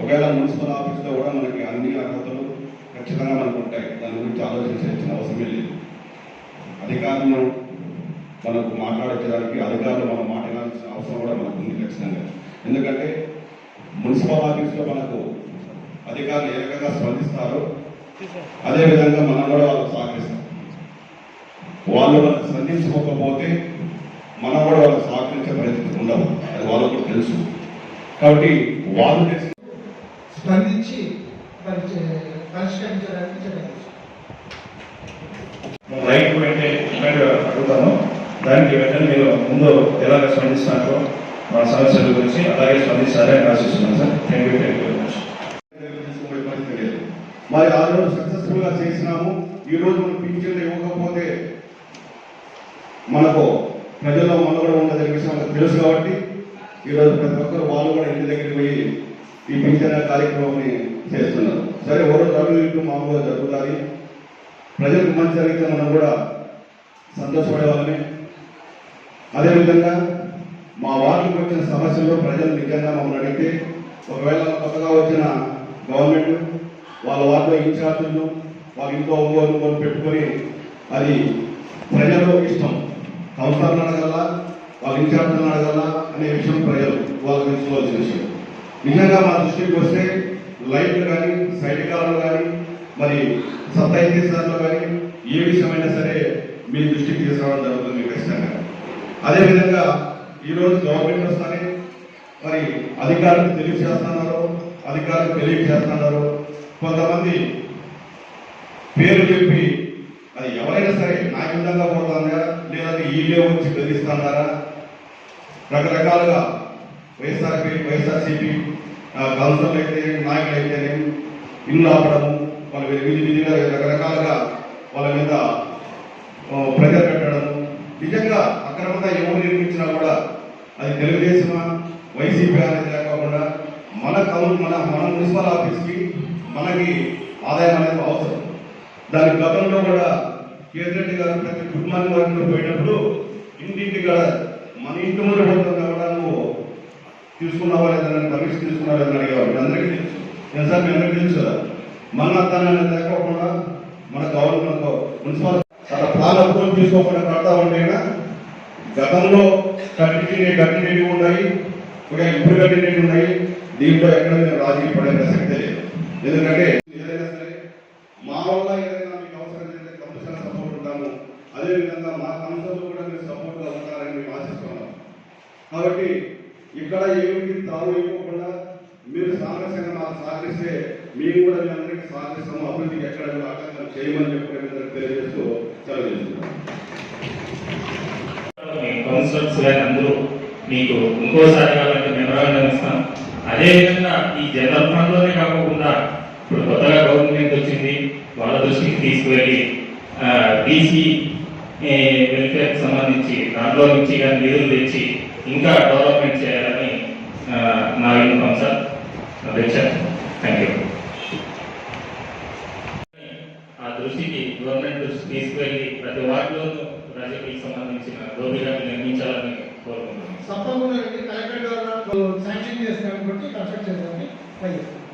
ఒకవేళ మున్సిపల్ ఆఫీస్లో కూడా మనకి అన్ని అర్హతలు ఖచ్చితంగా మనకు ఉంటాయి. దాని గురించి ఆలోచించాల్సిన అవసరమే లేదు. అధికారులను మనకు మాట్లాడించడానికి అధికారులు మనం మాట్లాడాల్సిన అవసరం కూడా మనకు ఉంది ఖచ్చితంగా. ఎందుకంటే మున్సిపల్ ఆఫీస్లో మనకు అధికారులు ఏ రకంగా స్పందిస్తారో అదేవిధంగా మనం కూడా వాళ్ళకు సహకరిస్తాం. వాళ్ళు మనకు స్పందించుకోకపోతే మనం కూడా వాళ్ళకి సహకరించే పరిస్థితి ఉండవు. అది వాళ్ళకు కూడా తెలుసు. కాబట్టి వాళ్ళు స్పందించి పరిష్కరించడానికి రైట్ వెంటనే అడుగుతాను. దానికి వెంటనే మీరు ముందు ఎలాగ స్పందిస్తున్నారో మా సమస్యల గురించి అలాగే స్పందిస్తారని ఆశిస్తున్నాను sir. Thank you very much. మరి ఆ రోజు సక్సెస్ఫుల్ గా చేసినాము. ఈ రోజు మనం పింఛన్లు ఇవ్వకపోతే మనకు ప్రజల్లో మనుగడ ఉండదనే విషయం మనకు తెలుసు. కాబట్టి ఈరోజు ప్రతి ఒక్కరు వాళ్ళు కూడా ఇంటి దగ్గరికి పోయి ఈ పింఛన్ కార్యక్రమాన్ని చేస్తున్నారు. సరే ఓ రోజు అభివృద్ధి మామూలుగా జరుగుతుంది. ప్రజలకు మంచి జరిగితే మనం కూడా సంతోషపడే వాళ్ళమే. అదేవిధంగా మా వార్డుకి వచ్చిన సమస్యల్లో ప్రజలు నిజంగా మమ్మల్ని అడిగితే ఒకవేళ కొత్తగా వచ్చిన గవర్నమెంట్ వాళ్ళ వార్డులో ఇన్ఛార్జీలు వాళ్ళ ఇంట్లో ఒంగోలు పెట్టుకొని అది ప్రజలు ఇష్టం. కౌన్సిలర్లు అడగల వాళ్ళ ఇన్ఛార్జీలను అడగల అనే విషయం ప్రజలు వాళ్ళకి తెలుసుకోవాల్సిన విషయం. నిజంగా మా దృష్టికి వస్తే లైట్లు కానీ సైడ్ కాలంలో కానీ మరి సబ్ఐటీసార్లో కానీ ఏ విషయమైనా సరే మీ దృష్టికి తీసుకురావడం జరుగుతుంది ఖచ్చితంగా. అదేవిధంగా ఈరోజు గవర్నమెంట్ వస్తానే మరి అధికారులకు తెలియజేస్తున్నారు, అధికారులకు తెలియజేస్తున్నారు. కొంతమంది పేరు చెప్పి అది ఎవరైనా సరే నాకు విధంగా పోతుందా లేదంటే ఈలే వచ్చి బెదిరిస్తున్నారా రకరకాలుగా వైఎస్ఆర్సీపీ కౌన్సిలర్లు అయితే నాయకులు అయితేనే ఇల్లు ఆపడము, వాళ్ళ విధిగా రకరకాలుగా వాళ్ళ మీద ప్రెజర్ పెట్టడము. నిజంగా అక్రమంగా ఎవరు నిర్మించినా కూడా అది తెలుగుదేశమా వైసీపీ అనేది లేకుండా మన మున్సిపల్ ఆఫీస్కి మనకి ఆదాయం అనేది అవసరం. దాని గతంలో కూడా కేసరెడ్డి గారు ప్రతి గుడ్ మార్నింగ్ వర్క్లో పోయినప్పుడు ఇంటింటి కూడా మన ఇంటి ముందు పోతున్నా కూడా నువ్వు తీసుకున్నావా లేదని పర్మిషన్ తీసుకున్నావా లేదని అడిగేవాడు. అందరికీ తెలుసు. సార్ మీ అందరికీ తెలుసు కదా. మన అర్థాన్ని లేకపోకుండా మన గవర్నమెంట్ మున్సిపల్ తన ప్లాన్ అప్రూవల్ తీసుకోకుండా కడతా ఉంటే గతంలో కట్టినవి ఉన్నాయి, ఇప్పుడు కట్టినవి ఉన్నాయి. దీంట్లో ఎక్కడ మేము రాజీ పడే ప్రసక్తే లేదు. ఎందుకంటే ఏదైనా సరే మా వల్ల ఏదైనా మీకు అవసరం చేస్తే కంపల్సరీ సపోర్ట్ ఉంటాము. అదేవిధంగా మా కౌన్సిల్ కూడా మీరు సపోర్ట్గా ఉంటారని మేము ఆశిస్తున్నాం. కాబట్టి ఇక్కడ ఏమిటి తావు ఇవ్వకుండా మీరు సామరస్యంగా మాకు సహకరిస్తే మేము కూడా మీ అందరికీ సహకరిస్తాము. అభివృద్ధికి ఎక్కడ ఆటంకం చేయమని చెప్పి తెలియజేస్తూ సెలవు చేస్తున్నాం. కౌన్సిలర్స్ గారి అందరూ మీకు ఇంకోసారి కావాలంటే మెమరాండం ఇస్తాం. అదేవిధంగా ఈ జనరల్ ఫండ్ లోనే కాకుండా ఇప్పుడు కొత్తగా గవర్నమెంట్ వచ్చింది, వాళ్ళ దృష్టికి తీసుకువెళ్ళి బీసీ వెల్ఫేర్కి సంబంధించి దాంట్లో నుంచి కానీ నిధులు తెచ్చి ఇంకా డెవలప్మెంట్ చేయాలని నా విన్నపం సార్. Thank you. ఆ దృష్టికి గవర్నమెంట్ దృష్టికి తీసుకువెళ్ళి ప్రతి వార్డులోనూ ప్రజలకి సంబంధించిన రోడ్డులను నిర్మించాలని కోరుకుంటున్నాను. తప్పకుండా కలెక్టర్ గారు శాంక్షన్ చేస్తారు కాబట్టి కన్స్ట్రక్ట్ చేద్దామని ట్రై చేస్తాం.